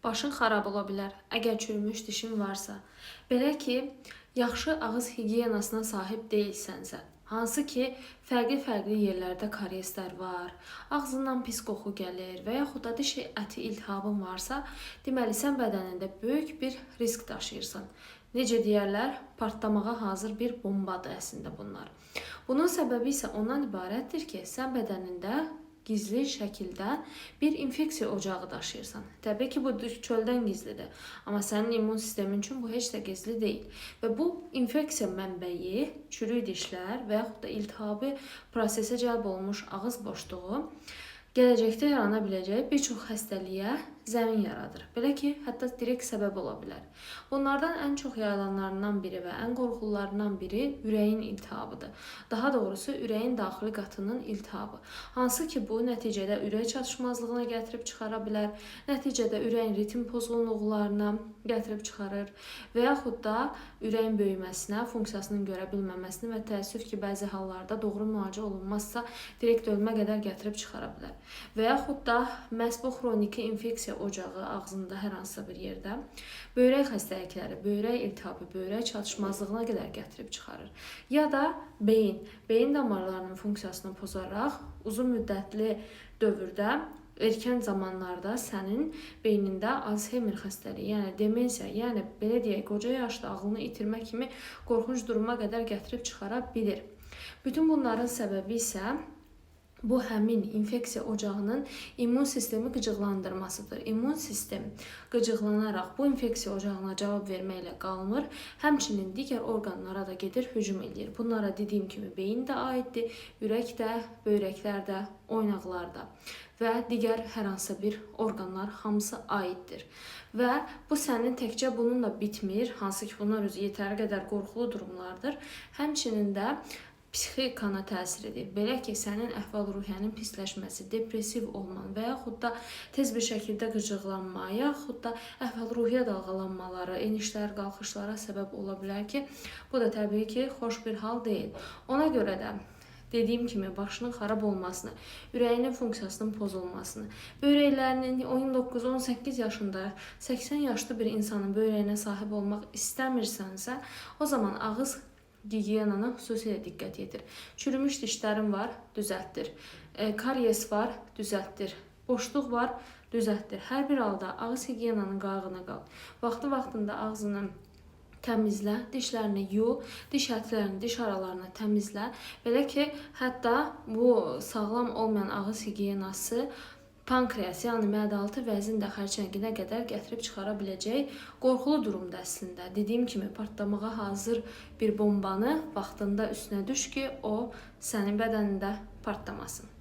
Başın xarab ola bilər, əgər çürümüş dişin varsa. Belə ki, yaxşı ağız gigiyenasına sahib deyilsənsə, hansı ki, fərqli yerlərdə karyeslər var, ağzından pis qoxu gəlir və yaxud da diş əti iltihabın varsa, deməli sən bədənində böyük bir risk daşıyırsan. Necə deyərlər, partlamağa hazır bir bombadır əslində bunlar. Bunun səbəbi isə ondan ibarətdir ki, sən bədənində gizli şəkildə bir infeksiya ocağı daşıyırsan. Təbii ki, bu çöldən gizlidir. Amma sənin immun sistemin üçün bu heç də gizli deyil. Və bu infeksiya mənbəyi çürük dişlər və yaxud da iltihabi prosesə cəlb olmuş ağız boşluğu gələcəkdə yarana biləcək bir çox xəstəliyə zəmin yaradır. Belə ki, hətta direkt səbəb ola bilər. Bunlardan ən çox yayılanlarından biri və ən qorxulularından biri ürəyin iltihabıdır. Daha doğrusu, ürəyin daxili qatının iltihabı. Hansı ki, bu nəticədə ürək çatışmazlığına gətirib çıxara bilər, nəticədə ürəyin ritm pozğunluqlarına gətirib çıxarır və yaxud da ürəyin böyüməsinə, funksiyasının görə bilməməsini və təəssüf ki, bəzi hallarda doğru müalicə olunmazsa, direkt ölmə qədər gətirib çıxara bilər. Və yaxud da məhz bu xroniki infeksiya ocağı ağzında hər hansısa bir yerdə böyrək xəstəlikləri, böyrək iltihabı, böyrək çatışmazlığına qədər gətirib çıxarır. Ya da beyin damarlarının funksiyasını pozaraq uzun müddətli dövrdə erkən zamanlarda sənin beynində Alzheimer xəstəliyi, yəni demensiya, yəni belə deyək, qoca yaşda ağlını itirmə kimi qorxunc duruma qədər gətirib çıxara bilir. Bütün bunların səbəbi isə bu həmin infeksiya ocağının immun sistemi qıcıqlandırmasıdır. İmmun sistem qıcıqlanaraq bu infeksiya ocağına cavab verməklə qalmır, həmçinin digər orqanlara da gedir, hücum edir. Bunlara dediyim kimi beyin də aiddir, ürək də, böyrəklər də, oynaqlar da və digər hər hansı bir orqanlar hamısı aiddir. Və bu sənin təkcə bununla bitmir, hansı ki bunlar özü yetəri qədər qorxulu durumlardır. Həmçinin də psixikana təsir edir. Belə ki, sənin əhval-ruhiyyənin pisləşməsi, depressiv olman və yaxud da tez bir şəkildə qıcıqlanma, yaxud da əhval-ruhiyyə dalğalanmaları, enişlər, qalxışlara səbəb ola bilər ki, bu da təbii ki, xoş bir hal deyil. Ona görə də dediyim kimi, başının xarab olmasını, ürəyinin funksiyasının pozulmasını, böyrəklərinin 19-18 yaşında 80 yaşlı bir insanın böyrəyinə sahib olmaq istəmirsənsə, o zaman ağız gigiyenana xüsusilə diqqət yetir. Çürümüş dişlərin var, düzəltdir. Karies var, düzəltdir. Boşluq var, düzəltdir. Hər bir halda ağız gigiyenanın qayğına qal. Vaxtında ağzını təmizlə, dişlərini yu, diş ətlərini, diş aralarını təmizlə. Belə ki, hətta bu sağlam olmayan ağız gigiyenası pankreas, yəni mədalıtı vəzin də xərçənginə qədər gətirib çıxara biləcək qorxulu durumda əslində. Dediyim kimi, partlamağa hazır bir bombanı vaxtında üstünə düş ki, o sənin bədənində partlamasın.